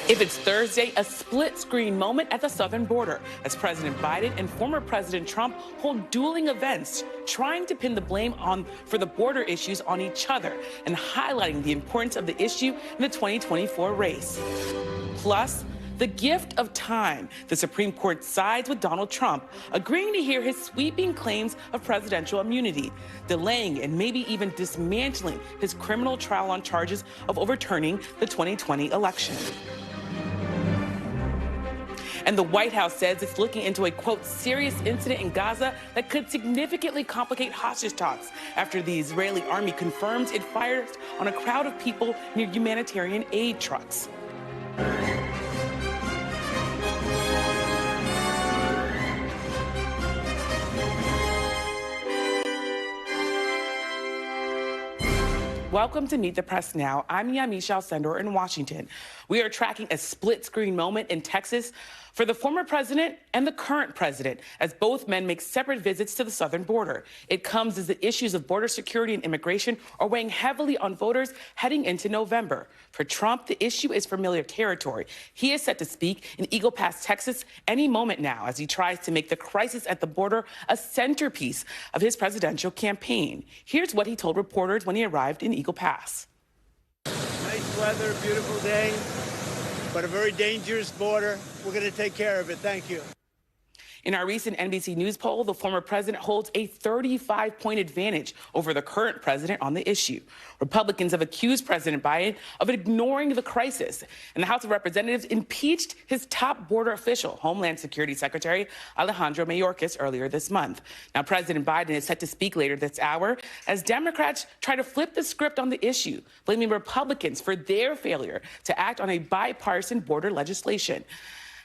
If it's Thursday, a split-screen moment at the southern border as President Biden and former President Trump hold dueling events, trying to pin the blame for the border issues on each other and highlighting the importance of the issue in the 2024 race. Plus, the gift of time. The Supreme Court sides with Donald Trump, agreeing to hear his sweeping claims of presidential immunity, delaying and maybe even dismantling his criminal trial on charges of overturning the 2020 election. And the White House says it's looking into a, quote, serious incident in Gaza that could significantly complicate hostage talks after the Israeli army confirms it fired on a crowd of people near humanitarian aid trucks. Welcome to Meet the Press Now. I'm Yamisha Alcindor in Washington. We are tracking a split-screen moment in Texas for the former president and the current president, as both men make separate visits to the southern border. It comes as the issues of border security and immigration are weighing heavily on voters heading into November. For Trump, the issue is familiar territory. He is set to speak in Eagle Pass, Texas, any moment now as he tries to make the crisis at the border a centerpiece of his presidential campaign. Here's what he told reporters when he arrived in Eagle Pass. Nice weather, beautiful day, but a very dangerous border. We're going to take care of it. Thank you. In our recent NBC News poll, the former president holds a 35-point advantage over the current president on the issue. Republicans have accused President Biden of ignoring the crisis, and the House of Representatives impeached his top border official, Homeland Security Secretary Alejandro Mayorkas, earlier this month. Now, President Biden is set to speak later this hour as Democrats try to flip the script on the issue, blaming Republicans for their failure to act on a bipartisan border legislation.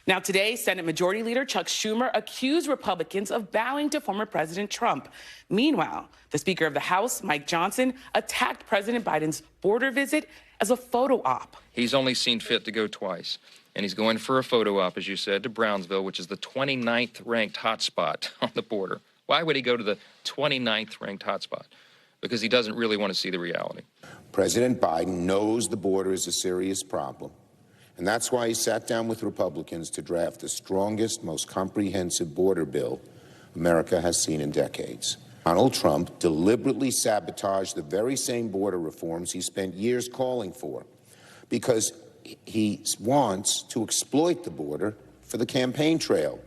Now, today, Senate Majority Leader Chuck Schumer accused Republicans of bowing to former President Trump. Meanwhile, the Speaker of the House, Mike Johnson, attacked President Biden's border visit as a photo op. He's only seen fit to go twice, and he's going for a photo op, as you said, to Brownsville, which is the 29th ranked hotspot on the border. Why would he go to the 29th ranked hotspot? Because he doesn't really want to see the reality. President Biden knows the border is a serious problem. And that's why he sat down with Republicans to draft the strongest, most comprehensive border bill America has seen in decades. Donald Trump deliberately sabotaged the very same border reforms he spent years calling for because he wants to exploit the border for the campaign trail.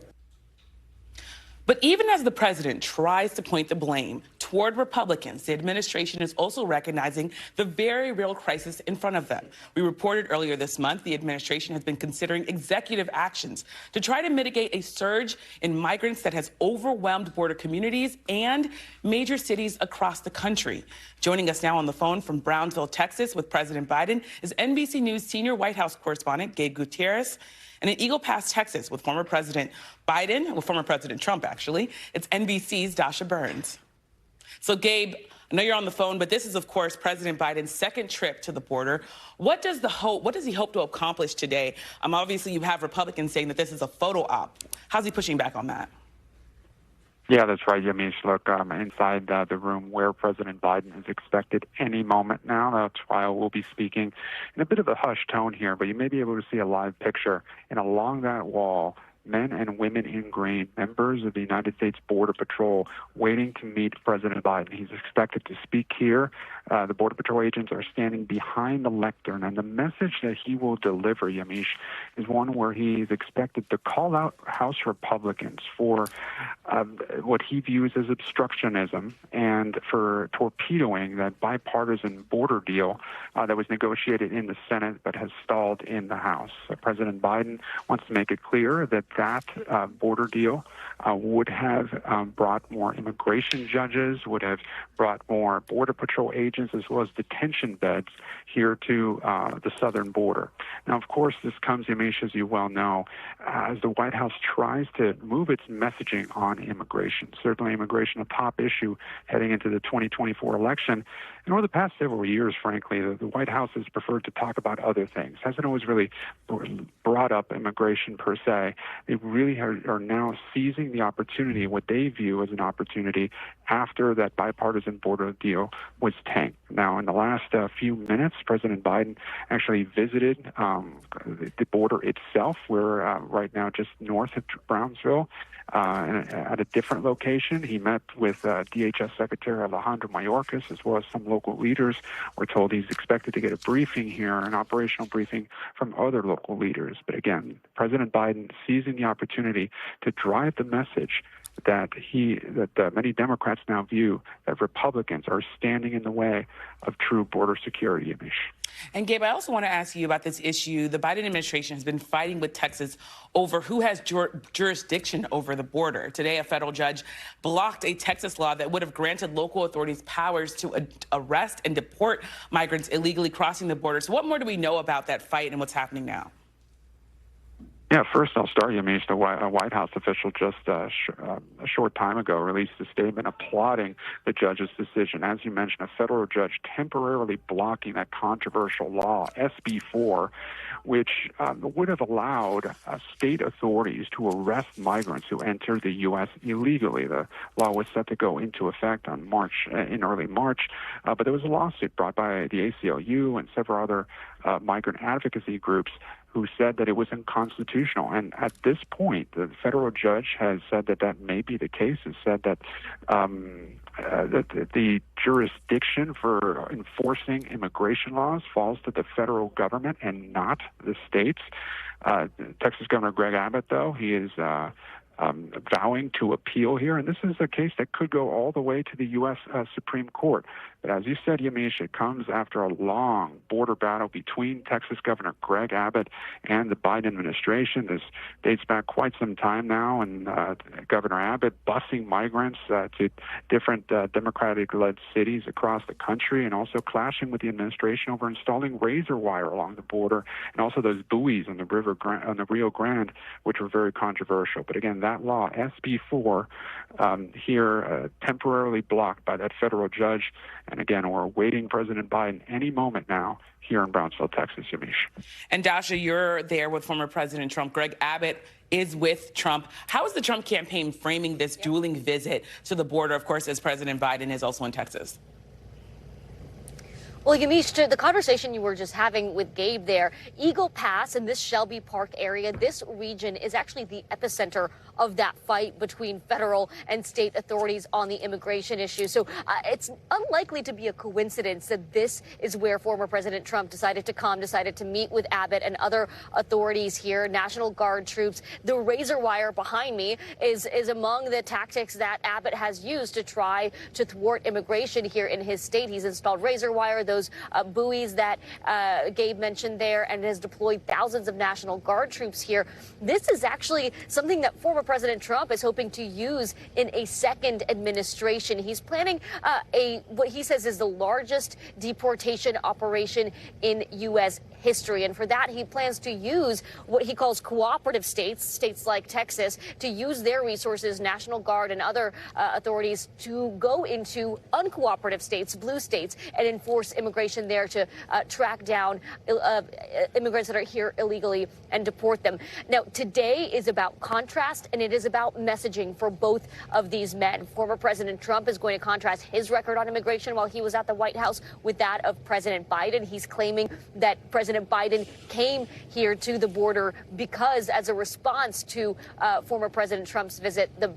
But even as the president tries to point the blame toward Republicans, the administration is also recognizing the very real crisis in front of them. We reported earlier this month the administration has been considering executive actions to try to mitigate a surge in migrants that has overwhelmed border communities and major cities across the country. Joining us now on the phone from Brownsville, Texas, with President Biden is NBC News senior White House correspondent Gabe Gutierrez. And in Eagle Pass, Texas, with former President Biden, well, former President Trump, actually, it's NBC's Dasha Burns. So, Gabe, I know you're on the phone, but this is, of course, President Biden's second trip to the border. What does he hope to accomplish today? Obviously, you have Republicans saying that this is a photo op. How's he pushing back on that? Yeah, that's right, Yamish. Look, inside the room where President Biden is expected any moment now. That's why we'll be speaking in a bit of a hushed tone here, but you may be able to see a live picture. And along that wall, men and women in green, members of the United States Border Patrol, waiting to meet President Biden. He's expected to speak here. The Border Patrol agents are standing behind the lectern, and the message that he will deliver, Yamish, is one where he is expected to call out House Republicans for what he views as obstructionism and for torpedoing that bipartisan border deal that was negotiated in the Senate but has stalled in the House. President Biden wants to make it clear that border deal would have brought more immigration judges, would have brought more Border Patrol agents, as well as detention beds here to the southern border. Now, of course, this comes, Yamish, as you well know, as the White House tries to move its messaging on immigration. Certainly immigration, a top issue heading into the 2024 election. And over the past several years, frankly, the White House has preferred to talk about other things. Hasn't always really brought up immigration per se. They really are now seizing the opportunity, what they view as an opportunity, after that bipartisan border deal was tanked. Now, in the last few minutes, President Biden actually visited the border itself. We're right now just north of Brownsville. At a different location, he met with DHS Secretary Alejandro Mayorkas as well as some local leaders. We're told he's expected to get a briefing here, an operational briefing from other local leaders. But again, President Biden seizing the opportunity to drive the message that many Democrats now view that Republicans are standing in the way of true border security, Amish. And Gabe, I also want to ask you about this issue. The Biden administration has been fighting with Texas over who has jurisdiction over the border. Today, a federal judge blocked a Texas law that would have granted local authorities powers to arrest and deport migrants illegally crossing the border. So what more do we know about that fight and what's happening now? Yeah, first I'll start, Yamish. A White House official just a short time ago released a statement applauding the judge's decision. As you mentioned, a federal judge temporarily blocking that controversial law, SB 4, which would have allowed state authorities to arrest migrants who enter the U.S. illegally. The law was set to go into effect on in early March, but there was a lawsuit brought by the ACLU and several other migrant advocacy groups who said that it was unconstitutional. And at this point, the federal judge has said that may be the case, has said that the jurisdiction for enforcing immigration laws falls to the federal government and not the states. Texas Governor Greg Abbott, though, he is vowing to appeal here, and this is a case that could go all the way to the U.S. Supreme Court. But as you said, Yamish, it comes after a long border battle between Texas Governor Greg Abbott and the Biden administration. This dates back quite some time now, and Governor Abbott busing migrants to different Democratic-led cities across the country, and also clashing with the administration over installing razor wire along the border, and also those buoys on the Rio Grande, which were very controversial. But again, that law, SB 4, here temporarily blocked by that federal judge. And again, we're awaiting President Biden any moment now here in Brownsville, Texas, Yamish. And Dasha, you're there with former President Trump. Greg Abbott is with Trump. How is the Trump campaign framing this dueling visit to the border, of course, as President Biden is also in Texas? Well, Yamish, to the conversation you were just having with Gabe there, Eagle Pass and this Shelby Park area, this region is actually the epicenter of that fight between federal and state authorities on the immigration issue. So it's unlikely to be a coincidence that this is where former President Trump decided to meet with Abbott and other authorities here, National Guard troops. The razor wire behind me is among the tactics that Abbott has used to try to thwart immigration here in his state. He's installed razor wire, those buoys that Gabe mentioned there, and has deployed thousands of National Guard troops here. This is actually something that former President Trump is hoping to use in a second administration. He's planning what he says is the largest deportation operation in U.S. history. And for that, he plans to use what he calls cooperative states like Texas, to use their resources, National Guard and other authorities, to go into uncooperative states, blue states, and enforce immigration there to track down immigrants that are here illegally and deport them. Now, today is about contrast, and it is about messaging for both of these men. Former President Trump is going to contrast his record on immigration while he was at the White House with that of President Biden. He's claiming that President Biden came here to the border because, as a response to former President Trump's visit, the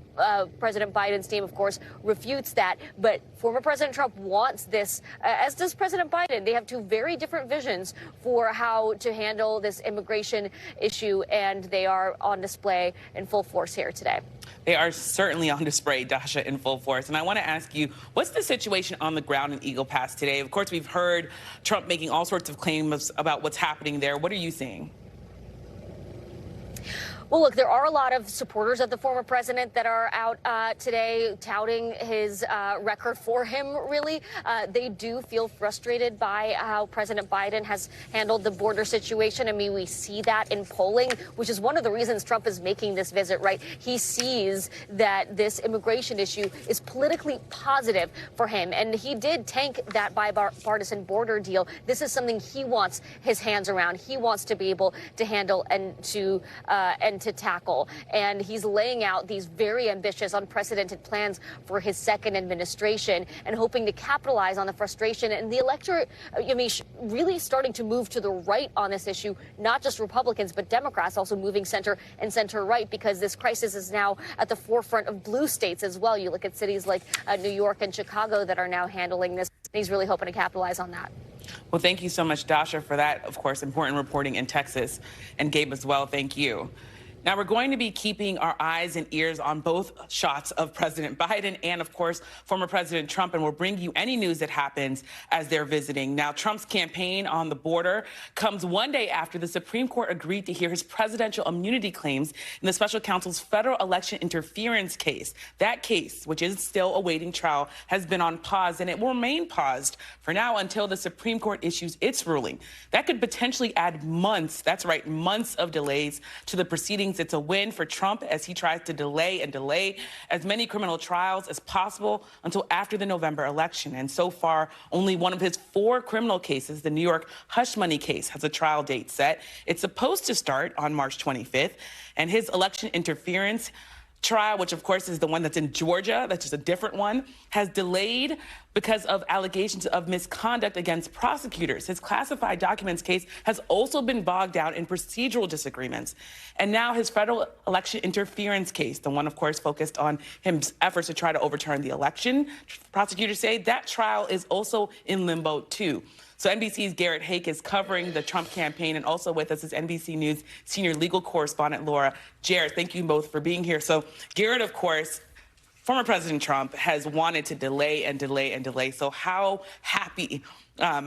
President Biden's team, of course, refutes that. But former President Trump wants this, as does President Biden. They have two very different visions for how to handle this immigration issue, and they are on display in full force here today. They are certainly on display, Dasha, in full force. And I want to ask you, what's the situation on the ground in Eagle Pass today? Of course, we've heard Trump making all sorts of claims about what's happening there. What are you seeing? Well, look, there are a lot of supporters of the former president that are out today touting his record for him, really. They do feel frustrated by how President Biden has handled the border situation. I mean, we see that in polling, which is one of the reasons Trump is making this visit, right? He sees that this immigration issue is politically positive for him, and he did tank that bipartisan border deal. This is something he wants his hands around. He wants to be able to handle and to to tackle. And he's laying out these very ambitious, unprecedented plans for his second administration and hoping to capitalize on the frustration and the electorate, really starting to move to the right on this issue, not just Republicans, but Democrats also moving center and center right, because this crisis is now at the forefront of blue states as well. You look at cities like New York and Chicago that are now handling this. He's really hoping to capitalize on that. Well, thank you so much, Dasha, for that, of course, important reporting in Texas. And Gabe as well, thank you. Now, we're going to be keeping our eyes and ears on both shots of President Biden and, of course, former President Trump, and we'll bring you any news that happens as they're visiting. Now, Trump's campaign on the border comes one day after the Supreme Court agreed to hear his presidential immunity claims in the special counsel's federal election interference case. That case, which is still awaiting trial, has been on pause, and it will remain paused for now until the Supreme Court issues its ruling. That could potentially add months, that's right, months of delays to the proceedings. It's a win for Trump as he tries to delay as many criminal trials as possible until after the November election. And so far, only one of his 4 criminal cases, the New York hush money case, has a trial date set. It's supposed to start on March 25th. And his election interference trial, which of course is the one that's in Georgia, that's just a different one, has delayed because of allegations of misconduct against prosecutors. His classified documents case has also been bogged down in procedural disagreements. And now his federal election interference case, the one of course focused on his efforts to try to overturn the election, prosecutors say that trial is also in limbo too. So NBC's Garrett Hake is covering the Trump campaign, and also with us is NBC News senior legal correspondent Laura Jarrett. Thank you both for being here. So Garrett, of course, former President Trump has wanted to delay and delay and delay. So how happy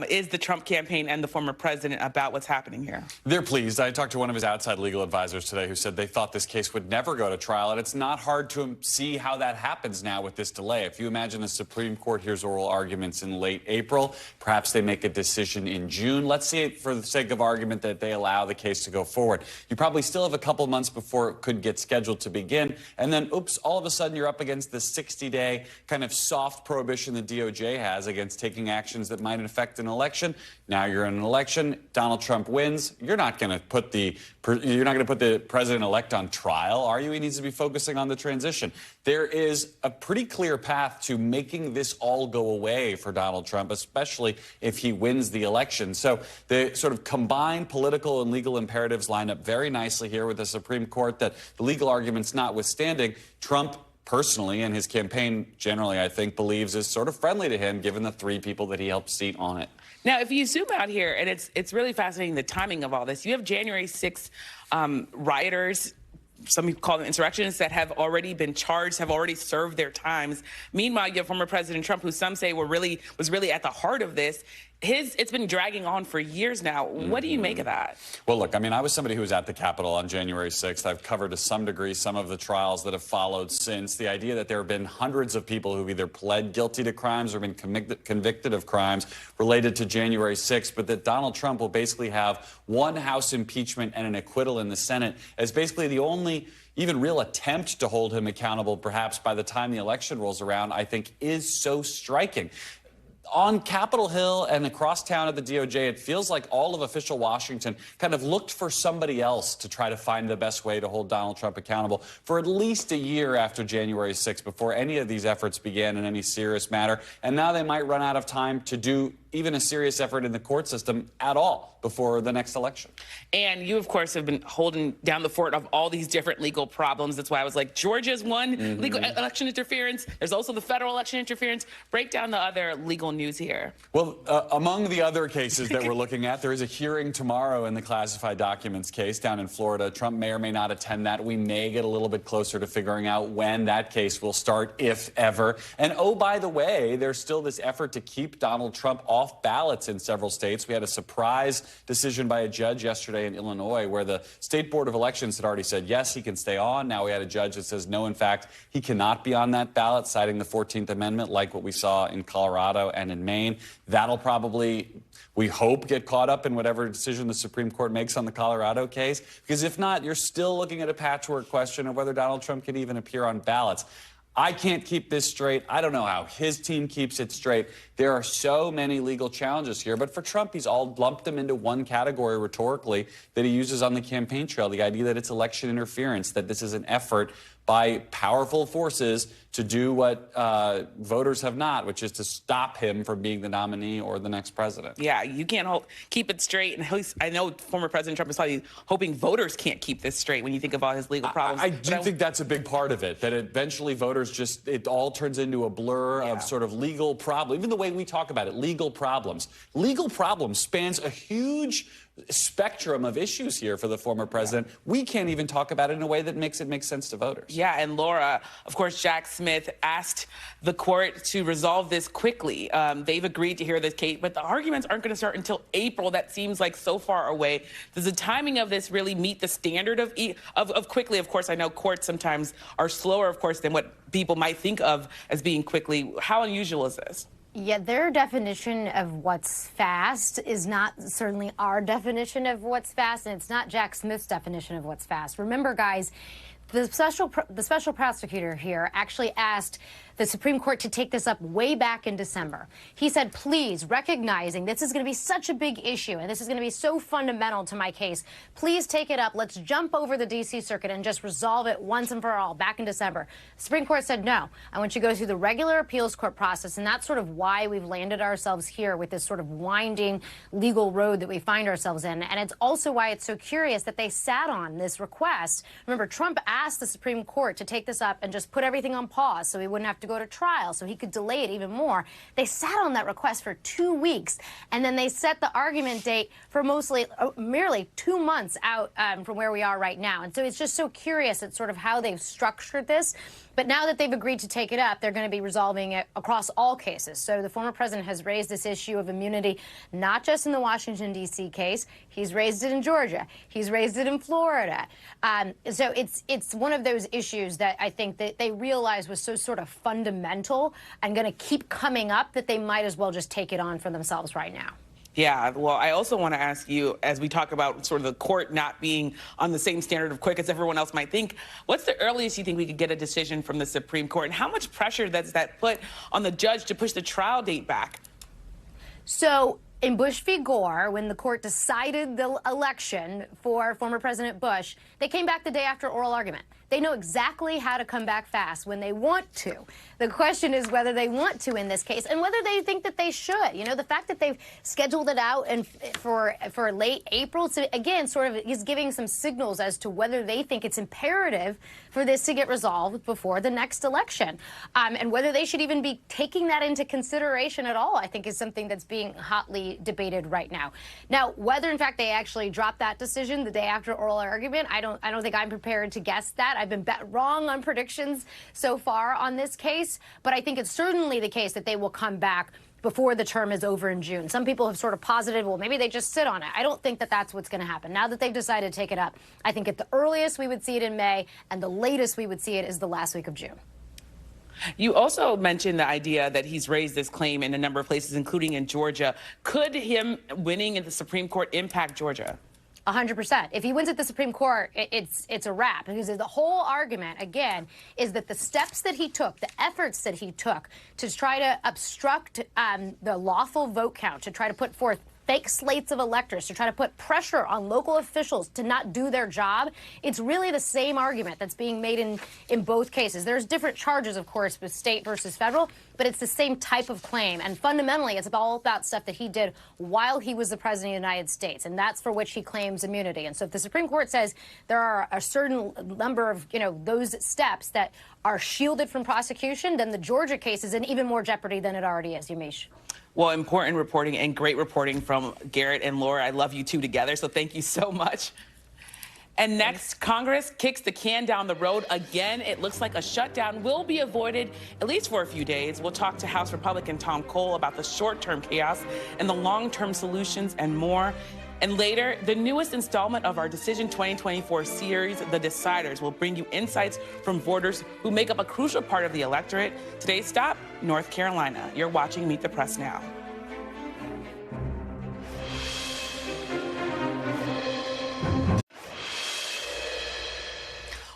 is the Trump campaign and the former president about what's happening here? They're pleased. I talked to one of his outside legal advisors today who said they thought this case would never go to trial, and it's not hard to see how that happens now with this delay. If you imagine the Supreme Court hears oral arguments in late April, perhaps they make a decision in June. Let's see it for the sake of argument that they allow the case to go forward. You probably still have a couple months before it could get scheduled to begin, and then, oops, all of a sudden you're up against the 60-day kind of soft prohibition the DOJ has against taking actions that might affect an election. Now you're in an election. Donald Trump wins. You're not going to put the president-elect on trial, are you? He needs to be focusing on the transition. There is a pretty clear path to making this all go away for Donald Trump, especially if he wins the election. So the sort of combined political and legal imperatives line up very nicely here with the Supreme Court that the legal arguments notwithstanding, Trump personally, and his campaign generally, I think, believes is sort of friendly to him, given the 3 people that he helped seat on it. Now, if you zoom out here, and it's really fascinating, the timing of all this. You have January 6th rioters, some people call them insurrectionists, that have already been charged, have already served their times. Meanwhile, you have former President Trump, who some say was really at the heart of this. It's been dragging on for years now. What do you make of that? Well, look, I mean, I was somebody who was at the Capitol on January 6th. I've covered to some degree some of the trials that have followed since. The idea that there have been hundreds of people who've either pled guilty to crimes or been convicted of crimes related to January 6th, but that Donald Trump will basically have one House impeachment and an acquittal in the Senate as basically the only even real attempt to hold him accountable, perhaps by the time the election rolls around, I think is so striking. On Capitol Hill and across town at the DOJ, it feels like all of official Washington kind of looked for somebody else to try to find the best way to hold Donald Trump accountable for at least a year after January 6th, before any of these efforts began in any serious matter. And now they might run out of time to do even a serious effort in the court system at all before the next election. And you, of course, have been holding down the fort of all these different legal problems. That's why I was like, Georgia's one legal election interference. There's also the federal election interference. Break down the other legal news here. Well, among the other cases that we're looking at, there is a hearing tomorrow in the classified documents case down in Florida. Trump may or may not attend that. We may get a little bit closer to figuring out when that case will start, if ever. And oh, by the way, there's still this effort to keep Donald Trump off ballots in several states. We had a surprise decision by a judge yesterday in Illinois where the State Board of Elections had already said, yes, he can stay on. Now we had a judge that says, no, in fact, he cannot be on that ballot, citing the 14th Amendment, like what we saw in Colorado and in Maine. That'll probably, we hope, get caught up in whatever decision the Supreme Court makes on the Colorado case, because if not, you're still looking at a patchwork question of whether Donald Trump can even appear on ballots. I can't keep this straight. I don't know how his team keeps it straight. There are so many legal challenges here. But for Trump, he's all lumped them into one category rhetorically that he uses on the campaign trail, the idea that it's election interference, that this is an effort by powerful forces to do what voters have not, which is to stop him from being the nominee or the next president. Yeah, you can't keep it straight. And I know former President Trump is probably hoping voters can't keep this straight when you think of all his legal problems. I do think that's a big part of it, that eventually voters it all turns into a blur of sort of legal problem. Even the way we talk about it, legal problems. Legal problems spans a huge spectrum of issues here for the former president. We can't even talk about it in a way that makes sense to voters. Yeah, and Laura, of course, Jack Smith asked the court to resolve this quickly. They've agreed to hear this case, but the arguments aren't going to start until April. That seems like so far away. Does the timing of this really meet the standard of quickly? Of course, I know courts sometimes are slower, of course, than what people might think of as being quickly. How unusual is this? Yeah, their definition of what's fast is not certainly our definition of what's fast, and it's not Jack Smith's definition of what's fast. Remember, guys, the special prosecutor here actually asked the Supreme Court to take this up way back in December. He said, please, recognizing this is going to be such a big issue and this is going to be so fundamental to my case, please take it up. Let's jump over the D.C. Circuit and just resolve it once and for all back in December. The Supreme Court said, no, I want you to go through the regular appeals court process, and that's sort of why we've landed ourselves here with this sort of winding legal road that we find ourselves in. And it's also why it's so curious that they sat on this request. Remember, Trump asked the Supreme Court to take this up and just put everything on pause so he wouldn't have to go to trial, so he could delay it even more. They sat on that request for 2 weeks, and then they set the argument date for merely 2 months out from where we are right now. And so it's just so curious at sort of how they've structured this. But now that they've agreed to take it up, they're going to be resolving it across all cases. So the former president has raised this issue of immunity, not just in the Washington, D.C. case. He's raised it in Georgia. He's raised it in Florida. So it's one of those issues that I think that they realized was so sort of fundamental and going to keep coming up that they might as well just take it on for themselves right now. Yeah, well, I also want to ask you, as we talk about sort of the court not being on the same standard of quick as everyone else might think, what's the earliest you think we could get a decision from the Supreme Court? And how much pressure does that put on the judge to push the trial date back? So in Bush v. Gore, when the court decided the election for former President Bush, they came back the day after oral argument. They know exactly how to come back fast when they want to. The question is whether they want to in this case and whether they think that they should. You know, the fact that they've scheduled it out and for late April, so again, sort of is giving some signals as to whether they think it's imperative for this to get resolved before the next election. And whether they should even be taking that into consideration at all, I think is something that's being hotly debated right now. Now, whether in fact they actually drop that decision the day after oral argument, I don't think I'm prepared to guess that. I've been wrong on predictions so far on this case, but I think it's certainly the case that they will come back before the term is over in June. Some people have sort of posited, well, maybe they just sit on it. I don't think that that's what's going to happen. Now that they've decided to take it up, I think at the earliest we would see it in May, and the latest we would see it is the last week of June. You also mentioned the idea that he's raised this claim in a number of places, including in Georgia. Could him winning in the Supreme Court impact Georgia? 100%. If he wins at the Supreme Court, it's a wrap. Because the whole argument, again, is that the steps that he took, the efforts that he took to try to obstruct the lawful vote count, to try to put forth fake slates of electors, to try to put pressure on local officials to not do their job, it's really the same argument that's being made in both cases. There's different charges, of course, with state versus federal, but it's the same type of claim. And fundamentally, it's all about stuff that he did while he was the president of the United States, and that's for which he claims immunity. And so if the Supreme Court says there are a certain number of, those steps that are shielded from prosecution, then the Georgia case is in even more jeopardy than it already is, Yamiche. Well, important reporting and great reporting from Garrett and Laura. I love you two together, so thank you so much. And next, Congress kicks the can down the road again. It looks like a shutdown will be avoided, at least for a few days. We'll talk to House Republican Tom Cole about the short-term chaos and the long-term solutions and more. And later, the newest installment of our Decision 2024 series, The Deciders, will bring you insights from voters who make up a crucial part of the electorate. Today's stop, North Carolina. You're watching Meet the Press now.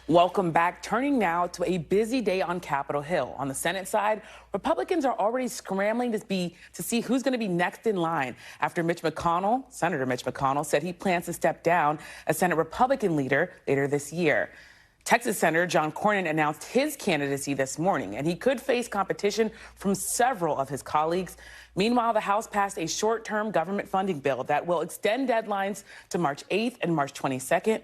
Welcome back. Turning now to a busy day on Capitol Hill. On the Senate side, Republicans are already scrambling to see who's going to be next in line after Senator Mitch McConnell, said he plans to step down as Senate Republican leader later this year. Texas Senator John Cornyn announced his candidacy this morning, and he could face competition from several of his colleagues. Meanwhile, the House passed a short-term government funding bill that will extend deadlines to March 8th and March 22nd.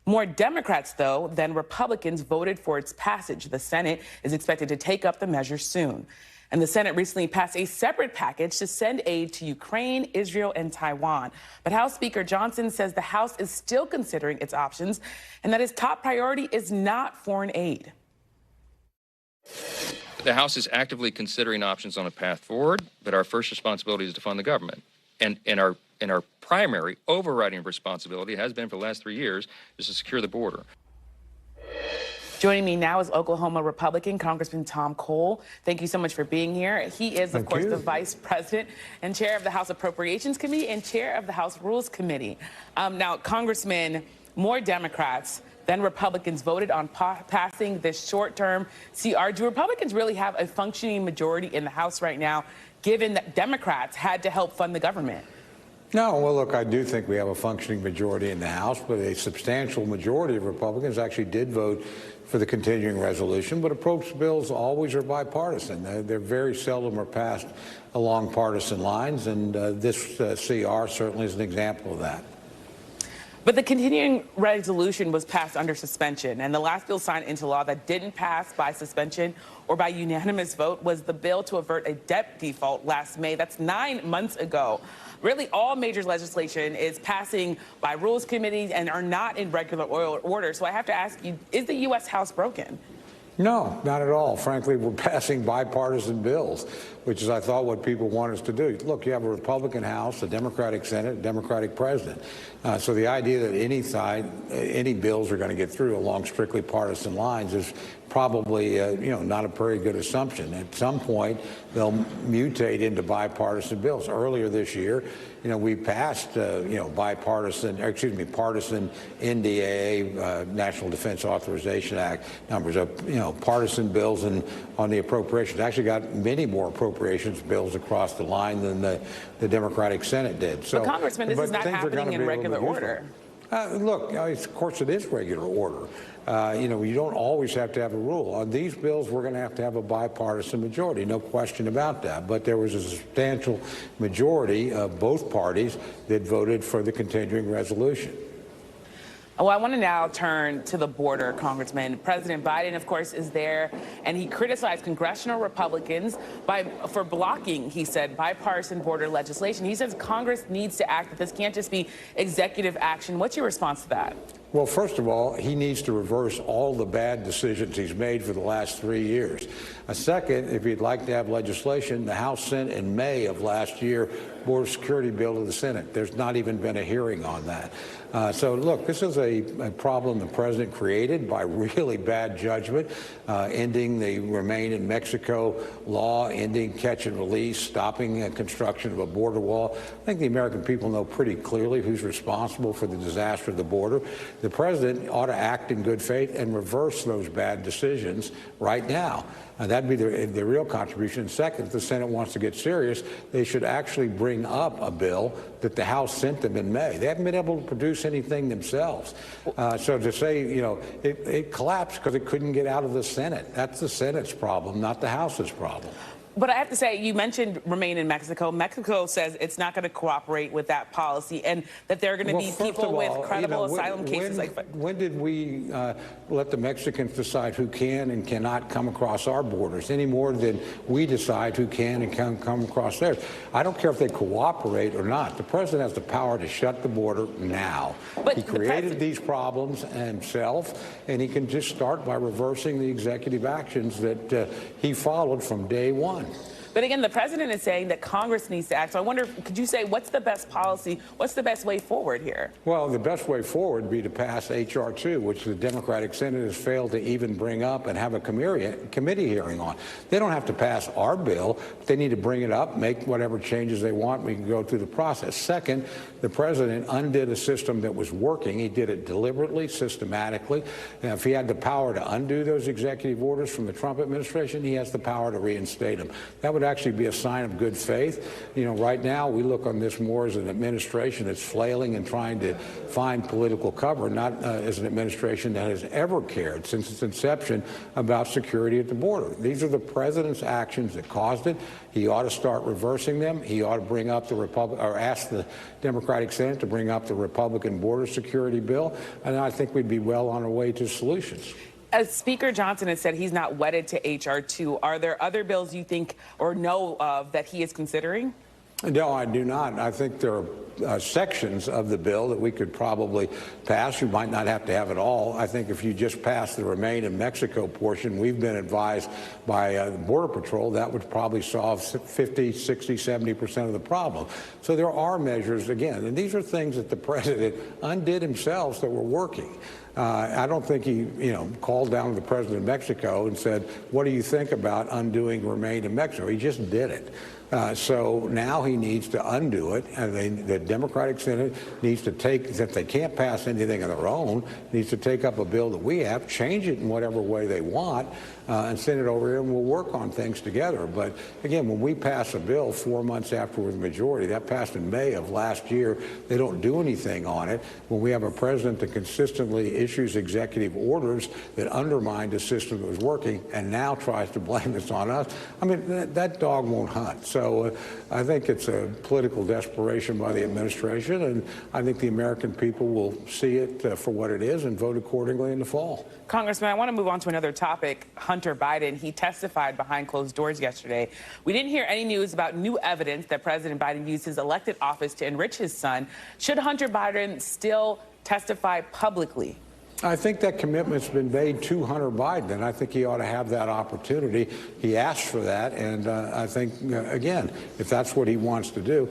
More Democrats, though, than Republicans voted for its passage. The Senate is expected to take up the measure soon. And the Senate recently passed a separate package to send aid to Ukraine, Israel, and Taiwan. But House Speaker Johnson says the House is still considering its options and that his top priority is not foreign aid. The House is actively considering options on a path forward, but our first responsibility is to fund the government. And our primary overriding responsibility has been for the last 3 years is to secure the border. Joining me now is Oklahoma Republican Congressman Tom Cole. Thank you so much for being here. He is, of course, the Vice President and Chair of the House Appropriations Committee and Chair of the House Rules Committee. Now, Congressman, more Democrats than Republicans voted on passing this short-term CR. Do Republicans really have a functioning majority in the House right now, given that Democrats had to help fund the government? No, well, look, I do think we have a functioning majority in the House, but a substantial majority of Republicans actually did vote for the continuing resolution. But approach bills always are bipartisan. They're very seldom are passed along partisan lines, and this CR certainly is an example of that. But the continuing resolution was passed under suspension, and the last bill signed into law that didn't pass by suspension or by unanimous vote was the bill to avert a debt default last May. That's 9 months ago. Really, all major legislation is passing by rules committees and are not in regular order. So I have to ask you, is the U.S. House broken? No, not at all. Frankly, we're passing bipartisan bills, which is, I thought, what people want us to do. Look, you have a Republican House, a Democratic Senate, a Democratic President. So the idea that any bills are going to get through along strictly partisan lines is probably, not a very good assumption. At some point, they'll mutate into bipartisan bills. Earlier this year, we passed, partisan NDAA, National Defense Authorization Act numbers of, partisan bills on the appropriations. Actually got many more appropriations bills across the line than the Democratic Senate did. So, but Congressman, this is not happening in regular order. Look, of course it is regular order. You don't always have to have a rule. On these bills, we're going to have a bipartisan majority, no question about that. But there was a substantial majority of both parties that voted for the continuing resolution. Well, I want to now turn to the border, Congressman. President Biden, of course, is there, and he criticized congressional Republicans for blocking, he said, bipartisan border legislation. He says Congress needs to act, that this can't just be executive action. What's your response to that? Well, first of all, he needs to reverse all the bad decisions he's made for the last 3 years. Second, if he'd like to have legislation, the House sent in May of last year border security bill to the Senate. There's not even been a hearing on that. So, look, this is a problem the president created by really bad judgment, ending the Remain in Mexico law, ending catch and release, stopping construction of a border wall. I think the American people know pretty clearly who's responsible for the disaster of the border. The president ought to act in good faith and reverse those bad decisions right now. That'd be the real contribution. And second, if the Senate wants to get serious, they should actually bring up a bill that the House sent them in May. They haven't been able to produce anything themselves. So to say, it collapsed because it couldn't get out of the Senate. That's the Senate's problem, not the House's problem. But I have to say, you mentioned Remain in Mexico. Mexico says it's not going to cooperate with that policy and that there are going to be people with credible asylum cases. When did we let the Mexicans decide who can and cannot come across our borders any more than we decide who can and can't come across theirs? I don't care if they cooperate or not. The president has the power to shut the border now. But he created these problems himself, and he can just start by reversing the executive actions that he followed from day one. But again, the president is saying that Congress needs to act. So I wonder, could you say what's the best policy? What's the best way forward here? Well, the best way forward would be to pass H.R. 2, which the Democratic Senate has failed to even bring up and have a committee hearing on. They don't have to pass our bill. They need to bring it up, make whatever changes they want. We can go through the process. Second, The president undid a system that was working. He did it deliberately, systematically. And if he had the power to undo those executive orders from the Trump administration, he has the power to reinstate them. That would actually be a sign of good faith. You know, right now we look on this more as an administration that's flailing and trying to find political cover, not as an administration that has ever cared since its inception about security at the border. These are the president's actions that caused it. He ought to start reversing them. He ought to bring up the ask the Democratic Senate to bring up the Republican border security bill, and I think we'd be well on our way to solutions. As Speaker Johnson has said, he's not wedded to H.R. 2. Are there other bills you think or know of that he is considering? No, I do not. I think there are sections of the bill that we could probably pass. You might not have to have it all. I think if you just pass the Remain in Mexico portion, we've been advised by the Border Patrol that would probably solve 50, 60, 70% of the problem. So there are measures, again, and these are things that the president undid himself that were working. I don't think he, called down to the president of Mexico and said, what do you think about undoing Remain in Mexico? He just did it. So now he needs to undo it, and the Democratic Senate needs to take, if they can't pass anything of their own, needs to take up a bill that we have, change it in whatever way they want, and send it over here, and we'll work on things together. But again, when we pass a bill 4 months after we're the majority, that passed in May of last year, they don't do anything on it. When we have a president that consistently issues executive orders that undermine the system that was working and now tries to blame this on us, I mean, that dog won't hunt. So I think it's a political desperation by the administration, and I think the American people will see it for what it is and vote accordingly in the fall. Congressman, I want to move on to another topic. Hunter Biden, he testified behind closed doors yesterday. We didn't hear any news about new evidence that President Biden used his elected office to enrich his son. Should Hunter Biden still testify publicly? I think that commitment's been made to Hunter Biden, and I think he ought to have that opportunity. He asked for that, and I think, again, if that's what he wants to do.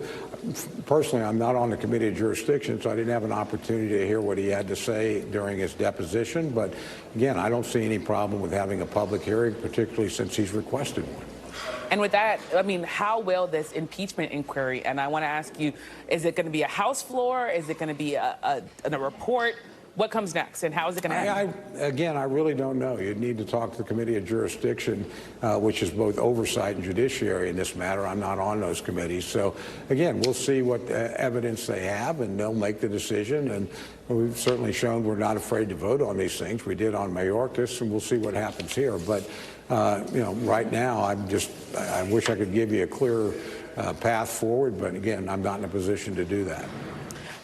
Personally, I'm not on the Committee of Jurisdiction, so I didn't have an opportunity to hear what he had to say during his deposition. But, again, I don't see any problem with having a public hearing, particularly since he's requested one. And with that, I mean, how will this impeachment inquiry, and I want to ask you, is it going to be a House floor? Is it going to be a report? What comes next, and how is it going to happen? Again, I really don't know. You'd need to talk to the Committee of Jurisdiction, which is both oversight and judiciary in this matter. I'm not on those committees. So, again, we'll see what evidence they have, and they'll make the decision. And we've certainly shown we're not afraid to vote on these things. We did on Mayorkas, and we'll see what happens here. But, right now, I wish I could give you a clear path forward. But, again, I'm not in a position to do that.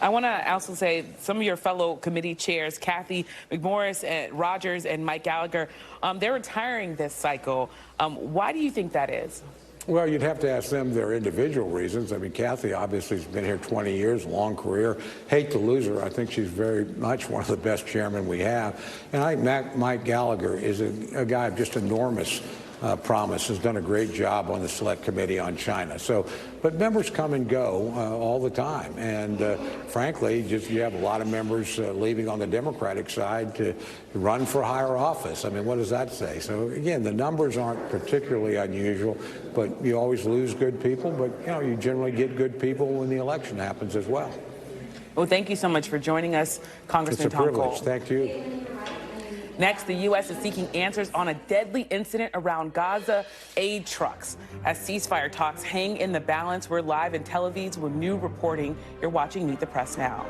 I want to also say some of your fellow committee chairs, Kathy McMorris, and Rogers, and Mike Gallagher, they're retiring this cycle. Why do you think that is? Well, you'd have to ask them their individual reasons. I mean, Kathy obviously has been here 20 years, long career. Hate to lose her. I think she's very much one of the best chairmen we have. And I think Mike Gallagher is a guy of just enormous promise, has done a great job on the Select Committee on China. So, but members come and go all the time. And frankly, you have a lot of members leaving on the Democratic side to run for higher office. I mean, what does that say? So again, the numbers aren't particularly unusual, but you always lose good people. But, you generally get good people when the election happens as well. Well, thank you so much for joining us, Congressman Tom Cole. It's a privilege. Thank you. Next, the U.S. is seeking answers on a deadly incident around Gaza aid trucks. As ceasefire talks hang in the balance, we're live in Tel Aviv with new reporting. You're watching Meet the Press now.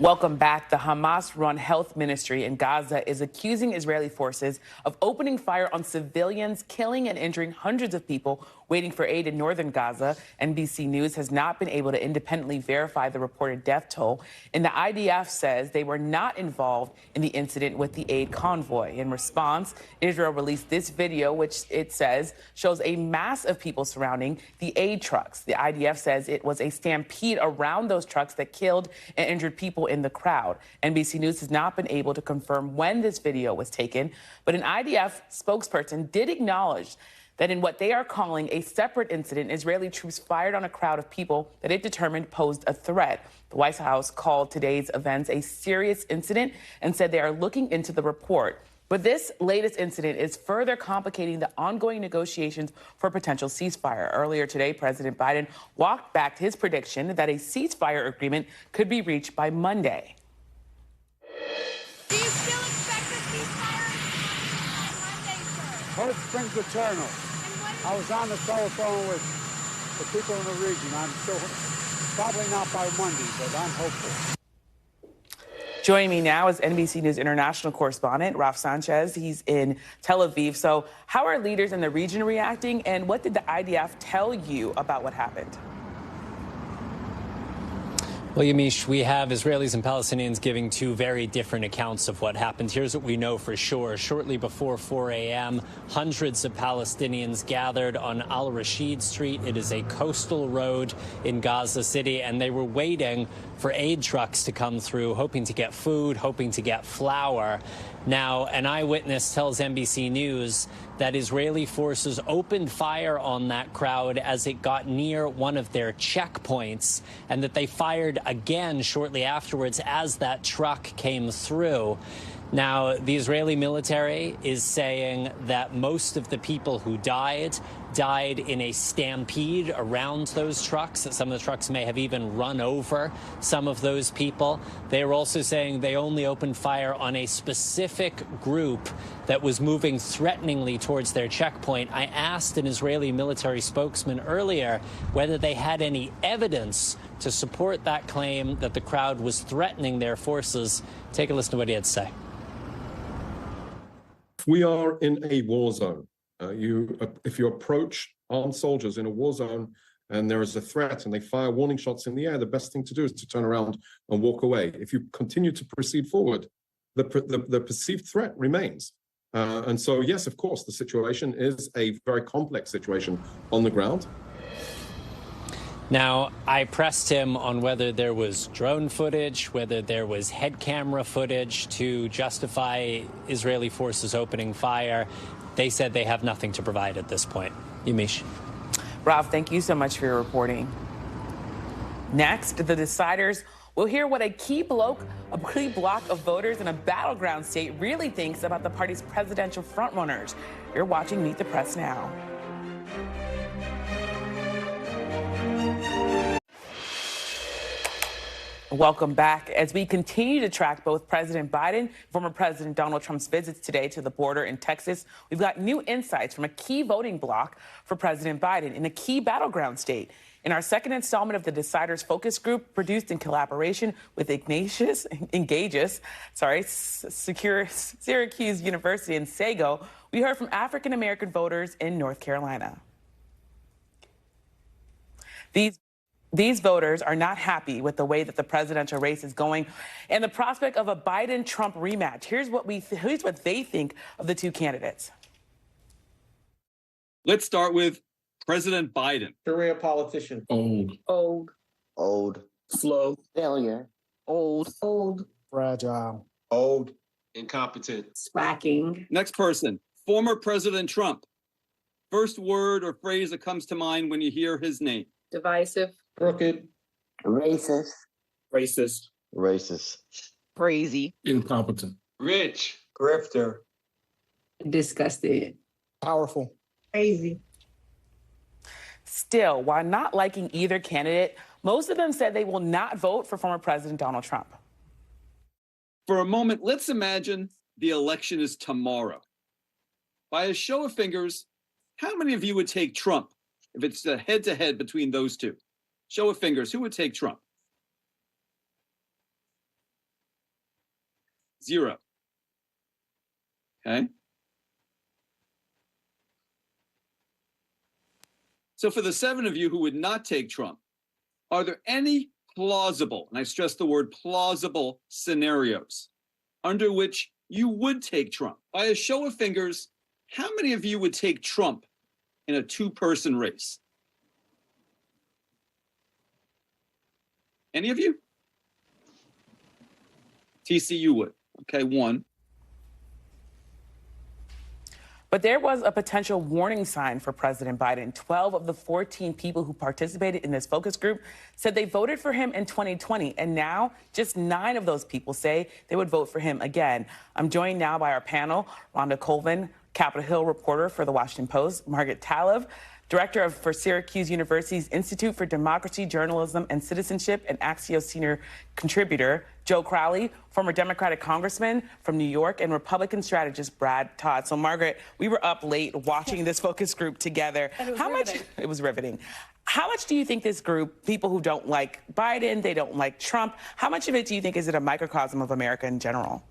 Welcome back. The Hamas-run health ministry in Gaza is accusing Israeli forces of opening fire on civilians, killing and injuring hundreds of people waiting for aid in northern Gaza. NBC News has not been able to independently verify the reported death toll, and the IDF says they were not involved in the incident with the aid convoy. In response, Israel released this video, which it says shows a mass of people surrounding the aid trucks. The IDF says it was a stampede around those trucks that killed and injured people in the crowd. NBC News has not been able to confirm when this video was taken, but an IDF spokesperson did acknowledge that in what they are calling a separate incident, Israeli troops fired on a crowd of people that it determined posed a threat. The White House called today's events a serious incident and said they are looking into the report. But this latest incident is further complicating the ongoing negotiations for a potential ceasefire. Earlier today, President Biden walked back his prediction that a ceasefire agreement could be reached by Monday. Do you still expect a ceasefire on Monday, sir? Hope springs eternal. I was on the telephone with the people in the region. I'm still probably not by Monday, but I'm hopeful. Joining me now is NBC News international correspondent Ralph Sanchez. He's in Tel Aviv. So how are leaders in the region reacting, and what did the IDF tell you about what happened? Well, Yamish, we have Israelis and Palestinians giving two very different accounts of what happened. Here's what we know for sure. Shortly before 4 a.m., hundreds of Palestinians gathered on Al-Rashid Street. It is a coastal road in Gaza City, and they were waiting for aid trucks to come through, hoping to get food, hoping to get flour. Now, an eyewitness tells NBC News that Israeli forces opened fire on that crowd as it got near one of their checkpoints, and that they fired again shortly afterwards as that truck came through. Now, the Israeli military is saying that most of the people who died in a stampede around those trucks, that some of the trucks may have even run over some of those people. They are also saying they only opened fire on a specific group that was moving threateningly towards their checkpoint. I asked an Israeli military spokesman earlier whether they had any evidence to support that claim that the crowd was threatening their forces. Take a listen to what he had to say. We are in a war zone. If you approach armed soldiers in a war zone and there is a threat and they fire warning shots in the air, the best thing to do is to turn around and walk away. If you continue to proceed forward, the perceived threat remains. And so, yes, of course, the situation is a very complex situation on the ground. Now, I pressed him on whether there was drone footage, whether there was head camera footage to justify Israeli forces opening fire. They said they have nothing to provide at this point. Yamish. Ralph, thank you so much for your reporting. Next, the deciders will hear what a key block of voters in a battleground state really thinks about the party's presidential frontrunners. You're watching Meet the Press now. Welcome back. As we continue to track both President Biden and former President Donald Trump's visits today to the border in Texas, we've got new insights from a key voting bloc for President Biden in a key battleground state. In our second installment of the Deciders Focus Group, produced in collaboration with Engagious, Syracuse University and Sago, we heard from African-American voters in North Carolina. These voters are not happy with the way that the presidential race is going and the prospect of a Biden-Trump rematch. Here's what they think of the two candidates. Let's start with President Biden. Career politician. Old. Old. Old. Slow. Failure. Old. Old. Fragile. Old. Incompetent. Slacking. Next person, former President Trump. First word or phrase that comes to mind when you hear his name. Divisive. Crooked. Racist. Racist. Racist. Crazy. Incompetent. Rich. Grifter. Disgusted. Powerful. Crazy. Still, while not liking either candidate, most of them said they will not vote for former President Donald Trump. For a moment, let's imagine the election is tomorrow. By a show of fingers, how many of you would take Trump if it's a head-to-head between those two? Show of fingers, who would take Trump? 0. Okay. So for the 7 of you who would not take Trump, are there any plausible, and I stress the word plausible, scenarios under which you would take Trump? By a show of fingers, how many of you would take Trump in a 2-person race? Any of you? TC, you would. Okay, 1. But there was a potential warning sign for President Biden. 12 of the 14 people who participated in this focus group said they voted for him in 2020. And now just 9 of those people say they would vote for him again. I'm joined now by our panel, Rhonda Colvin, Capitol Hill reporter for The Washington Post, Margaret Talev, director for Syracuse University's Institute for Democracy, Journalism, and Citizenship, and Axios senior contributor, Joe Crowley, former Democratic congressman from New York, and Republican strategist Brad Todd. So, Margaret, we were up late watching this focus group together. And it was riveting. How much do you think this group, people who don't like Biden, they don't like Trump, how much of it do you think is it a microcosm of America in general?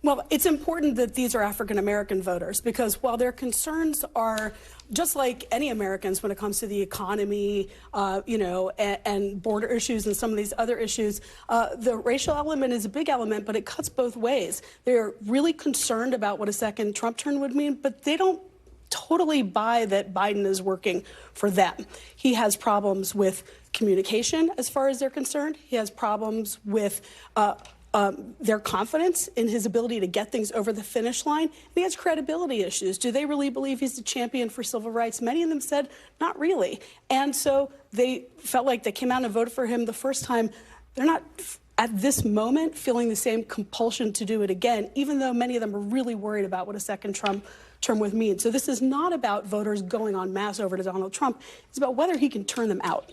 Well, it's important that these are African-American voters, because while their concerns are just like any Americans when it comes to the economy, and border issues and some of these other issues, the racial element is a big element, but it cuts both ways. They're really concerned about what a second Trump term would mean, but they don't totally buy that Biden is working for them. He has problems with communication as far as they're concerned. He has problems with their confidence in his ability to get things over the finish line. And he has credibility issues. Do they really believe he's the champion for civil rights? Many of them said, not really. And so they felt like they came out and voted for him the first time. They're not, at this moment, feeling the same compulsion to do it again, even though many of them are really worried about what a second Trump term would mean. So this is not about voters going en masse over to Donald Trump. It's about whether he can turn them out.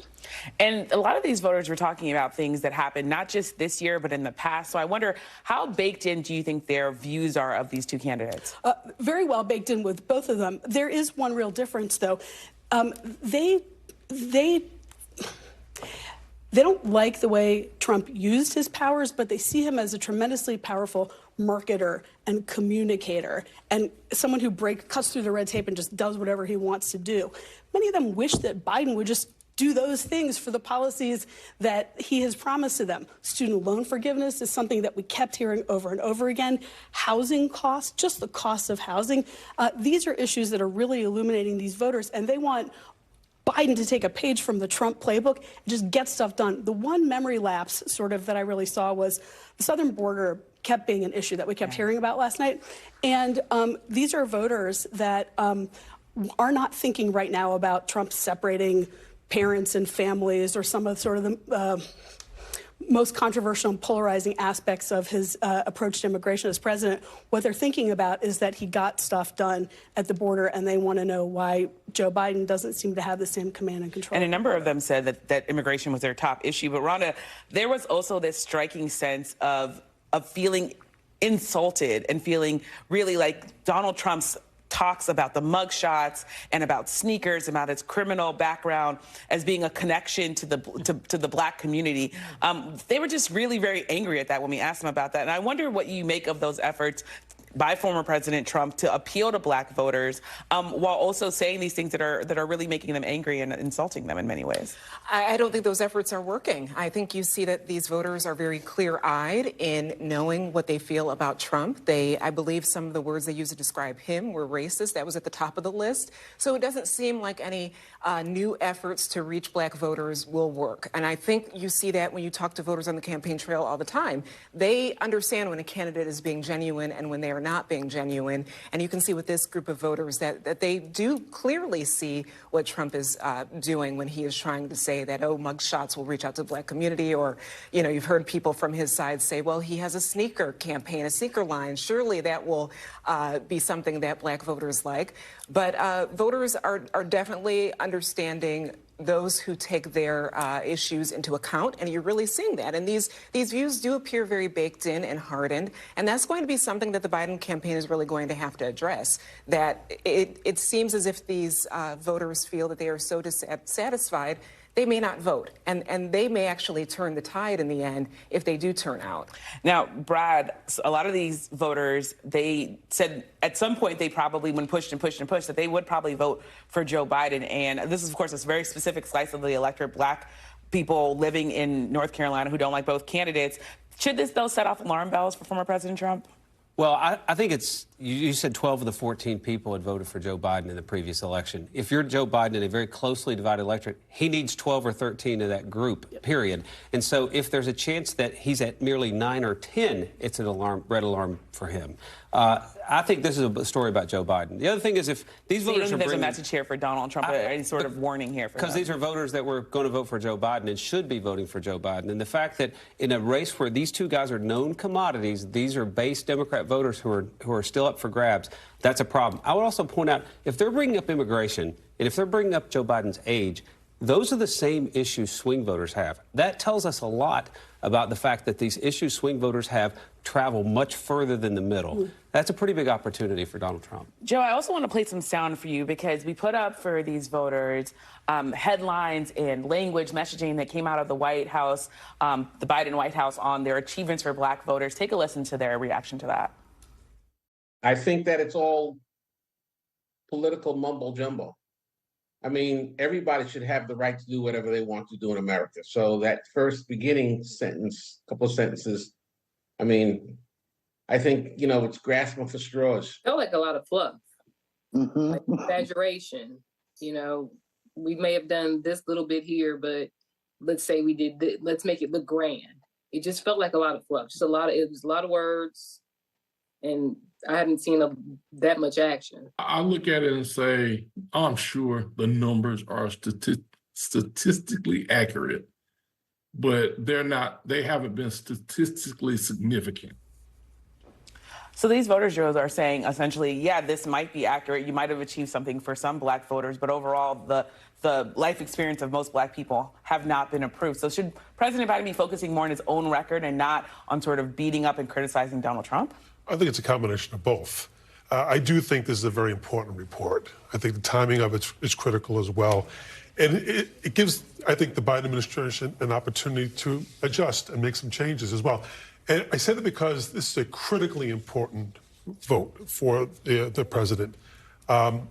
And a lot of these voters were talking about things that happened not just this year, but in the past. So I wonder, how baked in do you think their views are of these two candidates? Very well baked in with both of them. There is one real difference, though. They don't like the way Trump used his powers, but they see him as a tremendously powerful marketer and communicator and someone who cuts through the red tape and just does whatever he wants to do. Many of them wish that Biden would just do those things for the policies that he has promised to them. Student loan forgiveness is something that we kept hearing over and over again. Housing costs, just the cost of housing. These are issues that are really illuminating these voters, and they want Biden to take a page from the Trump playbook and just get stuff done. The one memory lapse sort of that I really saw was the southern border kept being an issue that we kept hearing about last night. And these are voters that are not thinking right now about Trump separating parents and families or some of sort of the most controversial and polarizing aspects of his approach to immigration as president. What they're thinking about is that he got stuff done at the border, and they want to know why Joe Biden doesn't seem to have the same command and control. And a number of them said that immigration was their top issue. But Rhonda, there was also this striking sense of feeling insulted and feeling really like Donald Trump's talks about the mugshots and about sneakers, about his criminal background as being a connection to the black community. They were just really very angry at that when we asked them about that. And I wonder what you make of those efforts by former President Trump to appeal to black voters, while also saying these things that are really making them angry and insulting them in many ways. I don't think those efforts are working. I think you see that these voters are very clear-eyed in knowing what they feel about Trump. I believe some of the words they used to describe him were racist. That was at the top of the list. So it doesn't seem like any new efforts to reach black voters will work. And I think you see that when you talk to voters on the campaign trail all the time. They understand when a candidate is being genuine and when they are not being genuine. And you can see with this group of voters that they do clearly see what Trump is doing when he is trying to say that, oh, mugshots will reach out to the black community. Or, you know, you've heard people from his side say, well, he has a sneaker campaign, a sneaker line. Surely that will be something that black voters like. But voters are definitely understanding those who take their issues into account, and you're really seeing that. And these views do appear very baked in and hardened, and that's going to be something that the Biden campaign is really going to have to address. That it seems as if these voters feel that they are so dissatisfied, they may not vote, and they may actually turn the tide in the end if they do turn out. Now, Brad, a lot of these voters, they said at some point they probably, when pushed and pushed and pushed, that they would probably vote for Joe Biden. And this is, of course, a very specific slice of the electorate, black people living in North Carolina who don't like both candidates. Should this, though, set off alarm bells for former President Trump? Well, I think it's, you said 12 of the 14 people had voted for Joe Biden in the previous election. If you're Joe Biden in a very closely divided electorate, he needs 12 or 13 of that group, period. And so if there's a chance that he's at merely 9 or 10, it's an red alarm for him. I think this is a story about Joe Biden. The other thing is if these voters are there's a message here for Donald Trump, any sort of warning here for because these are voters that were going to vote for Joe Biden and should be voting for Joe Biden. And the fact that in a race where these two guys are known commodities, these are base Democrat voters who are still up for grabs, that's a problem. I would also point out, if they're bringing up immigration and if they're bringing up Joe Biden's age, those are the same issues swing voters have. That tells us a lot about the fact that these issues swing voters have travel much further than the middle. That's a pretty big opportunity for Donald Trump. Joe, I also want to play some sound for you because we put up for these voters headlines and language messaging that came out of the White House, the Biden White House, on their achievements for black voters. Take a listen to their reaction to that. I think that it's all political mumbo jumbo. I mean, everybody should have the right to do whatever they want to do in America. So that first beginning sentence, couple of sentences, I mean, I think, it's grasping for straws. Felt like a lot of fluff, like exaggeration. We may have done this little bit here, but let's say we did this, let's make it look grand. It just felt like a lot of fluff. Just it was a lot of words, and I hadn't seen that much action. I look at it and say, I'm sure the numbers are statistically accurate, but they haven't been statistically significant. So these voters, Joe, are saying essentially, yeah, this might be accurate. You might have achieved something for some black voters, but overall, the life experience of most black people have not been improved. So should President Biden be focusing more on his own record and not on sort of beating up and criticizing Donald Trump? I think it's a combination of both. I do think this is a very important report. I think the timing of it is critical as well. And it gives, I think, the Biden administration an opportunity to adjust and make some changes as well. And I say that because this is a critically important vote for the president.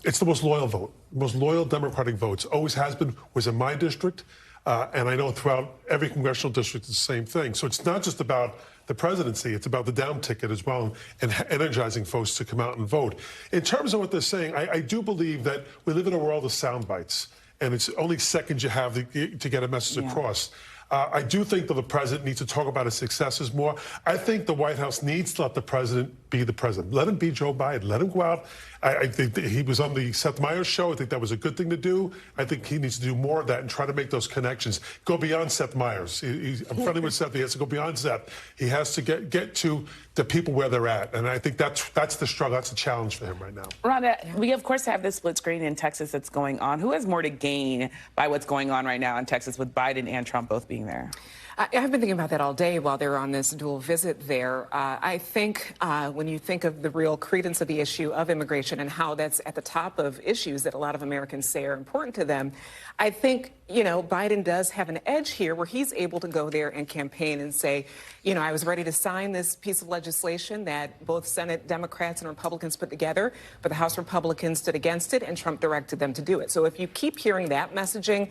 It's the most loyal vote, most loyal Democratic votes. Always has been, was in my district. And I know throughout every congressional district, it's the same thing. So it's not just about the presidency, it's about the down ticket as well, and energizing folks to come out and vote. In terms of what they're saying, I do believe that we live in a world of sound bites, and it's only seconds you have to get a message across. I do think that the president needs to talk about his successes more. I think the White House needs to let the president be the president. Let him be Joe Biden. Let him go out. I think he was on the Seth Meyers show. I think that was a good thing to do. I think he needs to do more of that and try to make those connections. Go beyond Seth Meyers. I'm friendly with Seth. He has to go beyond Seth. He has to get to the people where they're at. And I think that's the struggle. That's the challenge for him right now. Rhonda, we, of course, have this split screen in Texas that's going on. Who has more to gain by what's going on right now in Texas with Biden and Trump both being there? I've been thinking about that all day while they're on this dual visit there. I think when you think of the real credence of the issue of immigration and how that's at the top of issues that a lot of Americans say are important to them, I think, Biden does have an edge here where he's able to go there and campaign and say, I was ready to sign this piece of legislation that both Senate Democrats and Republicans put together, but the House Republicans stood against it and Trump directed them to do it. So if you keep hearing that messaging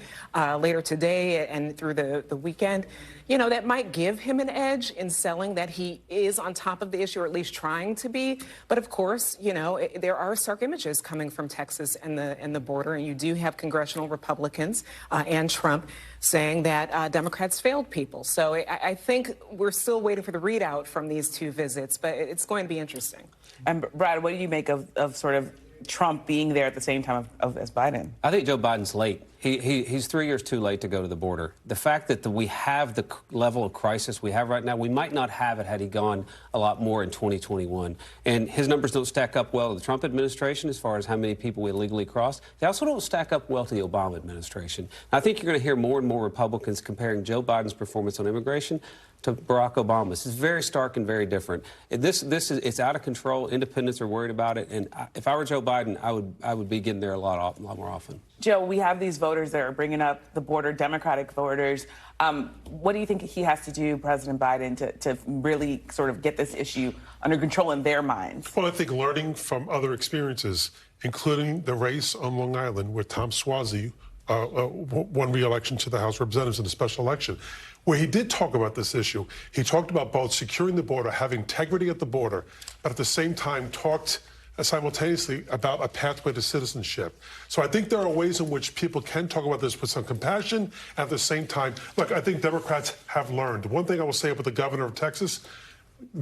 later today and through the weekend, that might give him an edge in selling that he is on top of the issue, or at least trying to be. But of course, there are stark images coming from Texas and the border, and you do have congressional Republicans and Trump saying that Democrats failed people. So I think we're still waiting for the readout from these two visits, but it's going to be interesting. And Brad, what do you make of sort of Trump being there at the same time as Biden? I think Joe Biden's late. He's 3 years too late to go to the border. The fact that we have the level of crisis we have right now, we might not have it had he gone a lot more in 2021. And his numbers don't stack up well to the Trump administration as far as how many people we illegally crossed. They also don't stack up well to the Obama administration. I think you're going to hear more and more Republicans comparing Joe Biden's performance on immigration to Barack Obama's. It's very stark and very different. It's out of control. Independents are worried about it. And if I were Joe Biden, I would be getting there a lot more often. Joe, we have these voters that are bringing up the border, Democratic voters. What do you think he has to do, President Biden, to really sort of get this issue under control in their minds? Well, I think learning from other experiences, including the race on Long Island where Tom Suozzi won re-election to the House of Representatives in a special election, where he did talk about this issue. He talked about both securing the border, having integrity at the border, but at the same time talked simultaneously about a pathway to citizenship. So I think there are ways in which people can talk about this with some compassion, and at the same time, look, I think Democrats have learned. One thing I will say about the governor of Texas,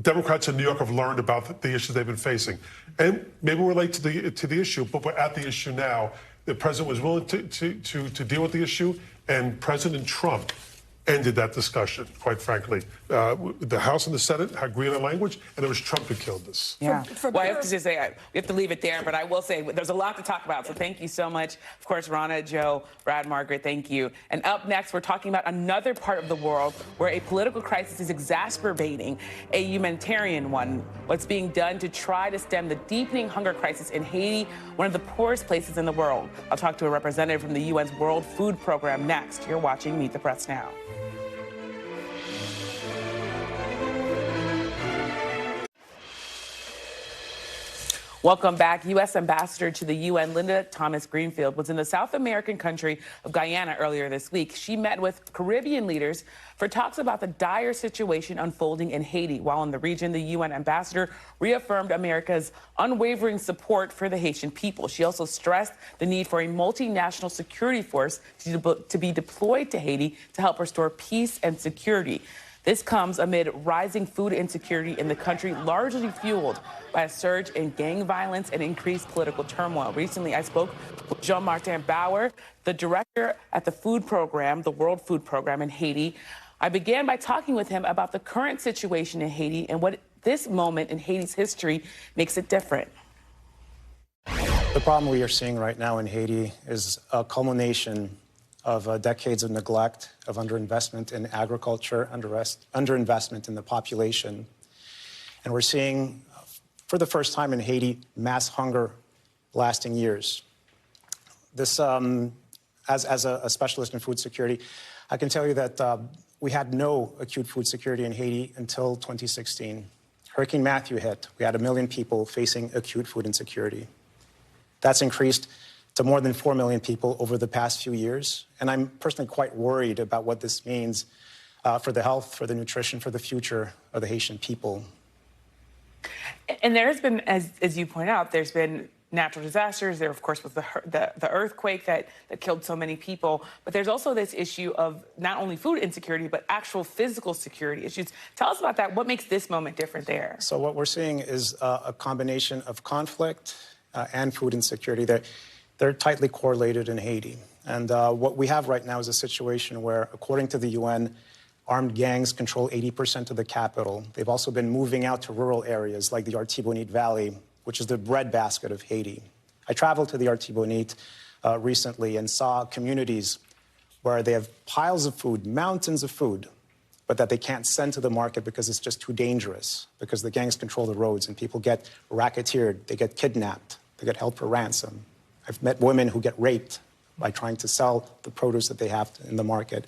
Democrats in New York have learned about the issues they've been facing. And maybe we're late to the issue, but we're at the issue now. The president was willing to deal with the issue, and President Trump ended that discussion, quite frankly. The House and the Senate agreed on language, and it was Trump who killed this. Yeah. Well, I have to just say, we have to leave it there, but I will say there's a lot to talk about, so thank you so much. Of course, Rana, Joe, Brad, Margaret, thank you. And up next, we're talking about another part of the world where a political crisis is exacerbating a humanitarian one. What's being done to try to stem the deepening hunger crisis in Haiti, one of the poorest places in the world. I'll talk to a representative from the UN's World Food Program next. You're watching Meet the Press Now. Welcome back. U.S. Ambassador to the UN, Linda Thomas-Greenfield, was in the South American country of Guyana earlier this week. She met with Caribbean leaders for talks about the dire situation unfolding in Haiti. While in the region, the UN ambassador reaffirmed America's unwavering support for the Haitian people. She also stressed the need for a multinational security force to be deployed to Haiti to help restore peace and security. This comes amid rising food insecurity in the country, largely fueled by a surge in gang violence and increased political turmoil. Recently, I spoke with Jean-Martin Bauer, the director at the food program, the World Food Program in Haiti. I began by talking with him about the current situation in Haiti and what this moment in Haiti's history makes it different. The problem we are seeing right now in Haiti is a culmination of decades of neglect, of underinvestment in agriculture, underinvestment in the population. And we're seeing, for the first time in Haiti, mass hunger lasting years. This, as a specialist in food security, I can tell you that we had no acute food security in Haiti until 2016. Hurricane Matthew hit. We had 1 million people facing acute food insecurity. That's increased to more than 4 million people over the past few years. And I'm personally quite worried about what this means for the health, for the nutrition, for the future of the Haitian people. And there has been, as you point out, there's been natural disasters. There, of course, was the earthquake that killed so many people. But there's also this issue of not only food insecurity, but actual physical security issues. Tell us about that. What makes this moment different there? So what we're seeing is a combination of conflict and food insecurity. They're tightly correlated in Haiti. And what we have right now is a situation where, according to the UN, armed gangs control 80% of the capital. They've also been moving out to rural areas like the Artibonite Valley, which is the breadbasket of Haiti. I traveled to the Artibonite recently and saw communities where they have piles of food, mountains of food, but that they can't send to the market because it's just too dangerous, because the gangs control the roads and people get racketeered, they get kidnapped, they get held for ransom. I've met women who get raped by trying to sell the produce that they have in the market.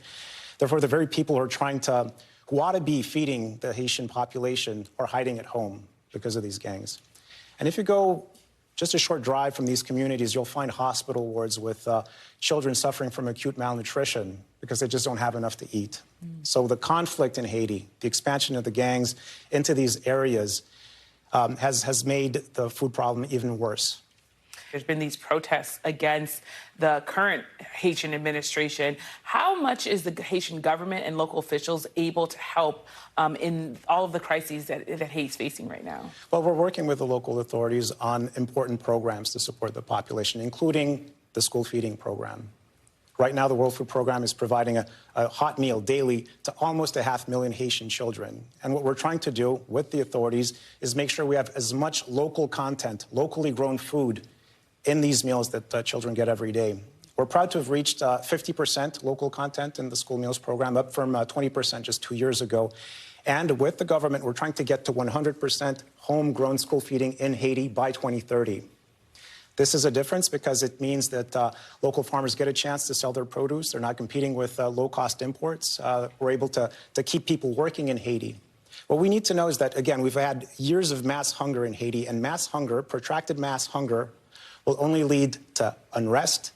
Therefore, the very people who ought to be feeding the Haitian population are hiding at home because of these gangs. And if you go just a short drive from these communities, you'll find hospital wards with children suffering from acute malnutrition because they just don't have enough to eat. So the conflict in Haiti, the expansion of the gangs into these areas has made the food problem even worse. There's been these protests against the current Haitian administration. How much is the Haitian government and local officials able to help in all of the crises that Haiti's facing right now? Well, we're working with the local authorities on important programs to support the population, including the school feeding program. Right now, the World Food Program is providing a hot meal daily to almost 500,000 Haitian children. And what we're trying to do with the authorities is make sure we have as much local content, locally grown food in these meals that children get every day. We're proud to have reached 50% local content in the school meals program, up from 20% just 2 years ago. And with the government, we're trying to get to 100% homegrown school feeding in Haiti by 2030. This is a difference because it means that local farmers get a chance to sell their produce. They're not competing with low-cost imports. We're able to keep people working in Haiti. What we need to know is that, again, we've had years of mass hunger in Haiti, and mass hunger, protracted mass hunger, will only lead to unrest,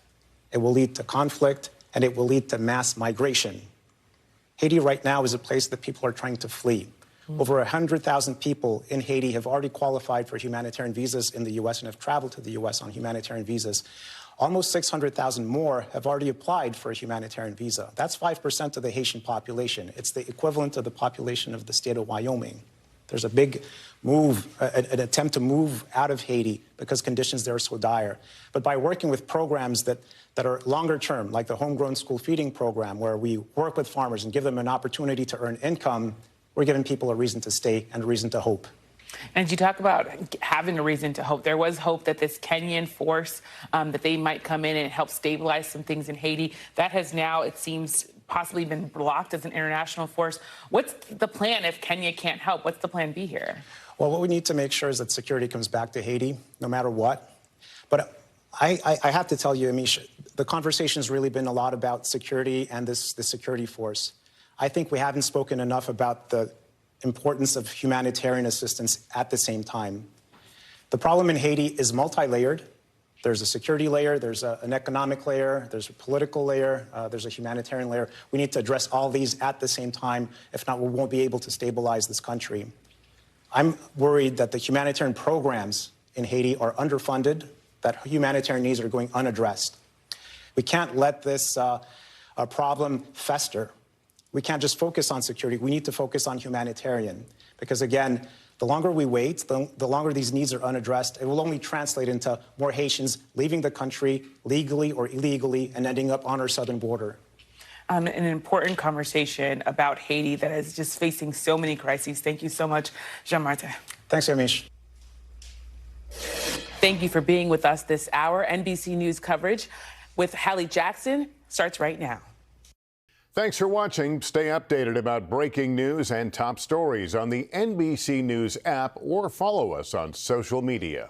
it will lead to conflict, and it will lead to mass migration. Haiti right now is a place that people are trying to flee. Over 100,000 people in Haiti have already qualified for humanitarian visas in the U.S. and have traveled to the U.S. on humanitarian visas. Almost 600,000 more have already applied for a humanitarian visa. That's 5% of the Haitian population. It's the equivalent of the population of the state of Wyoming. There's a big move, an attempt to move out of Haiti because conditions there are so dire. But by working with programs that are longer term, like the homegrown school feeding program, where we work with farmers and give them an opportunity to earn income, we're giving people a reason to stay and a reason to hope. And you talk about having a reason to hope. There was hope that this Kenyan force, that they might come in and help stabilize some things in Haiti. That has now, it seems, possibly been blocked as an international force. What's the plan if Kenya can't help? What's the plan B here? Well, what we need to make sure is that security comes back to Haiti, no matter what. But I have to tell you, Amish, the conversation has really been a lot about security and the security force. I think we haven't spoken enough about the importance of humanitarian assistance at the same time. The problem in Haiti is multi-layered. There's a security layer, there's an economic layer, there's a political layer, there's a humanitarian layer. We need to address all these at the same time. If not, we won't be able to stabilize this country. I'm worried that the humanitarian programs in Haiti are underfunded, that humanitarian needs are going unaddressed. We can't let this problem fester. We can't just focus on security. We need to focus on humanitarian. Because again, the longer we wait, the longer these needs are unaddressed, it will only translate into more Haitians leaving the country legally or illegally and ending up on our southern border. An important conversation about Haiti that is just facing so many crises. Thank you so much, Jean-Martin. Thanks, Amish. Thank you for being with us this hour. NBC News coverage with Hallie Jackson starts right now. Thanks for watching. Stay updated about breaking news and top stories on the NBC News app or follow us on social media.